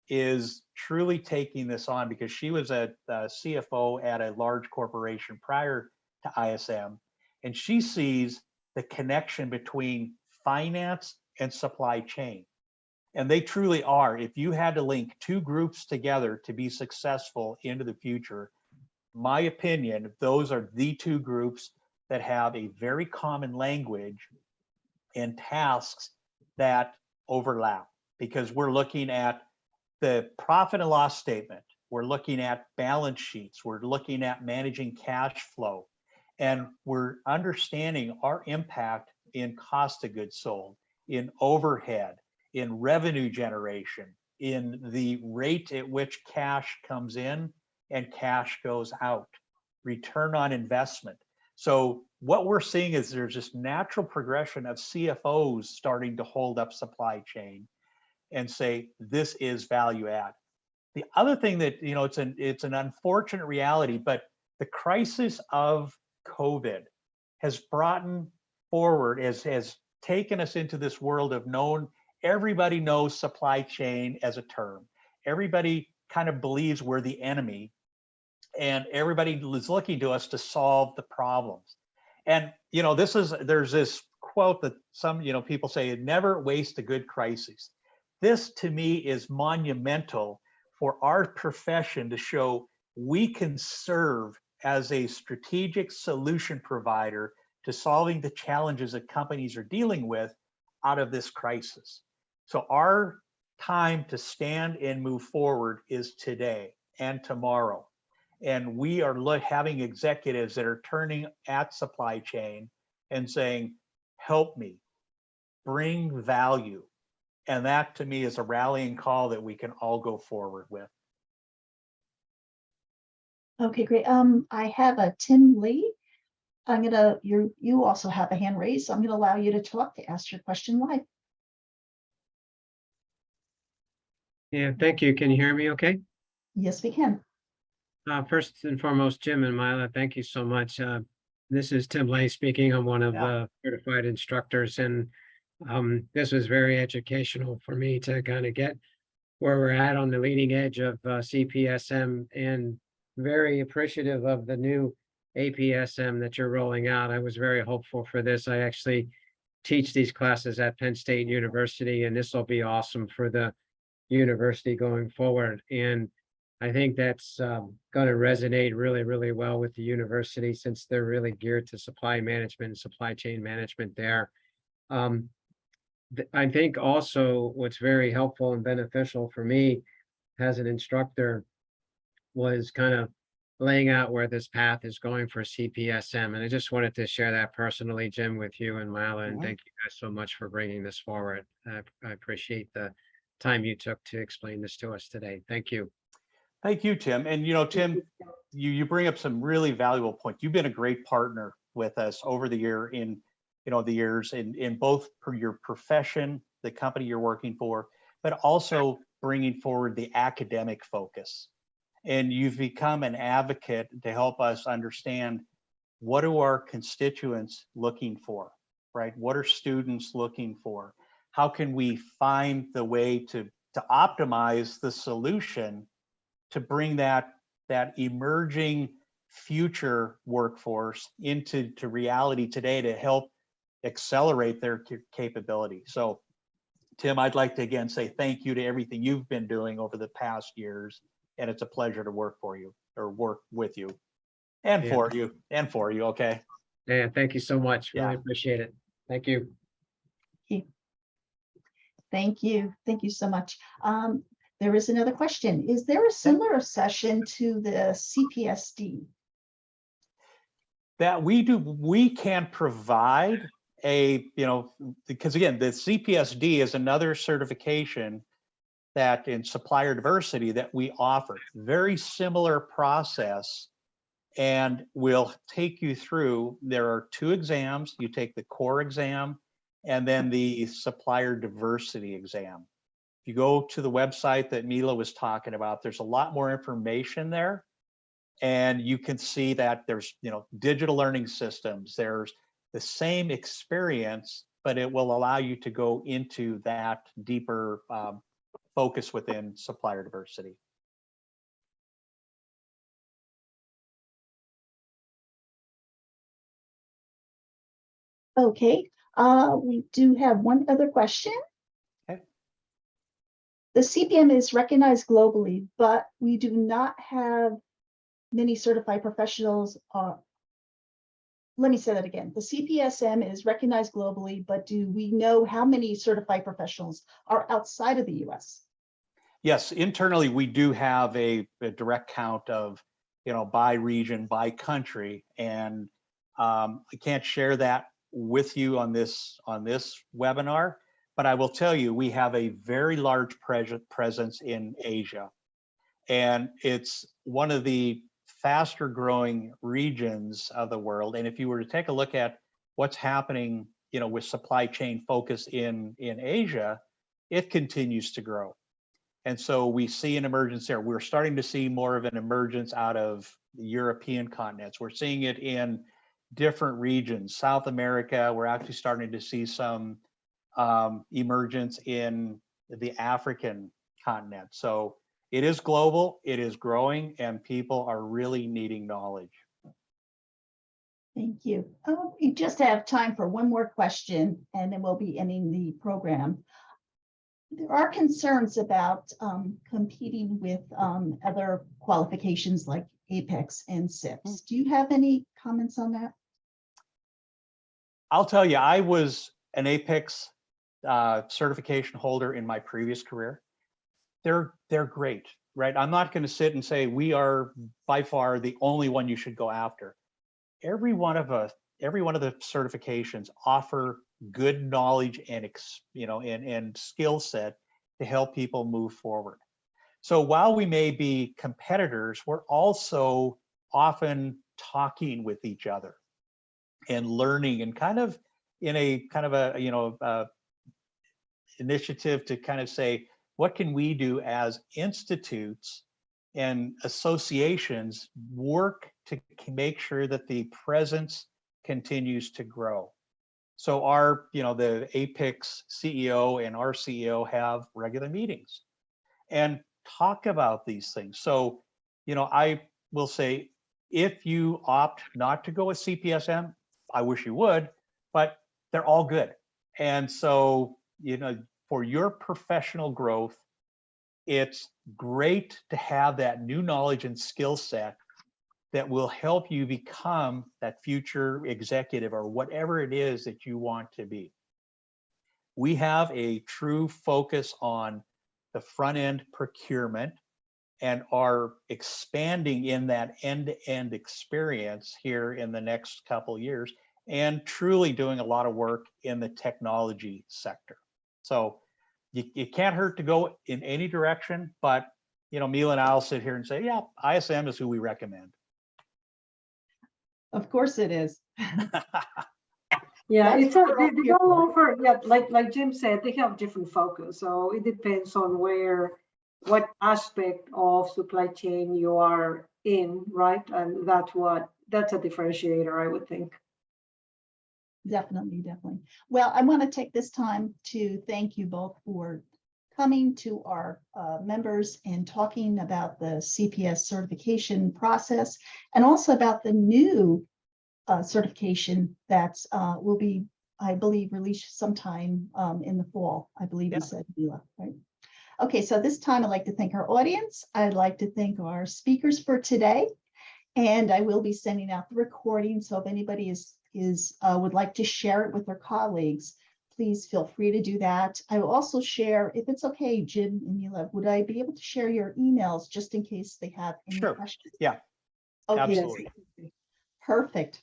is truly taking this on because she was a CFO at a large corporation prior to ISM, and she sees the connection between finance and supply chain. And they truly are. If you had to link two groups together to be successful into the future, my opinion, those are the two groups that have a very common language and tasks that overlap, because we're looking at the profit and loss statement, we're looking at balance sheets, we're looking at managing cash flow, and we're understanding our impact in cost of goods sold, in overhead, in revenue generation, in the rate at which cash comes in and cash goes out, return on investment. So what we're seeing is there's this natural progression of CFOs starting to hold up supply chain and say, this is value add. The other thing that, it's an unfortunate reality, but the crisis of COVID has brought forward, has taken us into this world of everybody knows supply chain as a term. Everybody kind of believes we're the enemy, and everybody is looking to us to solve the problems. And, there's this quote that some, people say, never waste a good crisis. This to me is monumental for our profession to show we can serve as a strategic solution provider to solving the challenges that companies are dealing with out of this crisis. So our time to stand and move forward is today and tomorrow. And we are having executives that are turning at supply chain and saying, help me, bring value. And that to me is a rallying call that we can all go forward with.
Okay, great. I have a Tim Lee. You also have a hand raised, so I'm gonna allow you to talk to ask your question live.
Yeah, thank you. Can you hear me okay?
Yes, we can.
First and foremost, Jim and Mila, thank you so much. This is Tim Lay speaking. I'm one of the certified instructors, and this was very educational for me to kind of get where we're at on the leading edge of Cpsm, and very appreciative of the new Apsm that you're rolling out. I was very hopeful for this. I actually teach these classes at Penn State University, and this will be awesome for the university going forward. And I think that's going to resonate really, really well with the university, since they're really geared to supply management and supply chain management there. I think also what's very helpful and beneficial for me as an instructor was kind of laying out where this path is going for Cpsm. And I just wanted to share that personally, Jim, with you and Mila, and thank you guys so much for bringing this forward. I appreciate the time you took to explain this to us today. Thank you.
Thank you, Tim. And Tim, you bring up some really valuable points. You've been a great partner with us over the years in both your profession, the company you're working for, but also bringing forward the academic focus. And you've become an advocate to help us understand, what are our constituents looking for, right? What are students looking for? How can we find the way to optimize the solution to bring that emerging future workforce into reality today to help accelerate their capability? So, Tim, I'd like to again say thank you to everything you've been doing over the past years, and it's a pleasure to work with you and for you. Okay.
Yeah, thank you so much. Really appreciate it. Thank you.
Thank you. Thank you so much. There is another question. Is there a similar session to the CPSD?
That we can provide because again, the CPSD is another certification that in supplier diversity that we offer. Very similar process, and we'll take you through. There are 2 exams. You take the core exam and then the supplier diversity exam. If you go to the website that Mila was talking about, there's a lot more information there. And you can see that there's, digital learning systems, there's the same experience, but it will allow you to go into that deeper focus within supplier diversity.
Okay, we do have one other question.
Okay.
The CPM is recognized globally, but we do not have many certified professionals. Let me say that again. The Cpsm is recognized globally, but do we know how many certified professionals are outside of the US?
Yes, internally, we do have a direct count of, by region, by country, and I can't share that with you on this webinar, but I will tell you, we have a very large presence in Asia, and it's one of the faster growing regions of the world. And if you were to take a look at what's happening, with supply chain focus in Asia, it continues to grow. And so we see an emergence there. We're starting to see more of an emergence out of the European continents. We're seeing it in different regions. South America, we're actually starting to see some emergence in the African continent. So it is global, it is growing, and people are really needing knowledge.
Thank you. We just have time for one more question, and then we'll be ending the program. There are concerns about competing with other qualifications like APEX and CIPS. Do you have any comments on that?
I'll tell you, I was an APEX certification holder in my previous career. They're great, right? I'm not going to sit and say we are by far the only one you should go after. Every one of the certifications offer good knowledge and and skill set to help people move forward. So while we may be competitors, we're also often talking with each other and learning, and kind of in a initiative to kind of say, what can we do as institutes and associations work to make sure that the presence continues to grow? So our, the APEX CEO and our CEO have regular meetings and talk about these things. So, I will say, if you opt not to go with Cpsm, I wish you would, but they're all good. And so, for your professional growth, it's great to have that new knowledge and skill set that will help you become that future executive or whatever it is that you want to be. We have a true focus on the front end procurement and are expanding in that end-to-end experience here in the next couple of years, and truly doing a lot of work in the technology sector. So it can't hurt to go in any direction, but Mila and I'll sit here and say, yeah, ISM is who we recommend.
Of course it is.
Yeah,
That's
they
what
all over. Yeah, like Jim said, they have different focus. So it depends on what aspect of supply chain you are in, right? And that's a differentiator, I would think.
Definitely. Well, I want to take this time to thank you both for coming to our members and talking about the CPS certification process, and also about the new certification that's will be, I believe, released sometime in the fall. I believe you said, Mila, right? Okay, so this time I'd like to thank our audience. I'd like to thank our speakers for today, and I will be sending out the recording. So if anybody would like to share it with their colleagues, please feel free to do that. I will also share, if it's okay, Jim and Mila, would I be able to share your emails just in case they have any questions?
Yeah,
okay.
absolutely.
Perfect.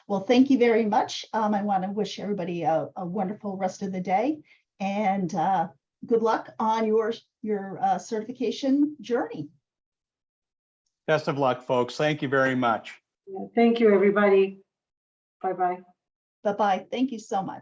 Well, thank you very much. I want to wish everybody a wonderful rest of the day, and good luck on your certification journey.
Best of luck, folks. Thank you very much.
Yeah, thank you, everybody. Bye-bye.
Bye-bye. Thank you so much.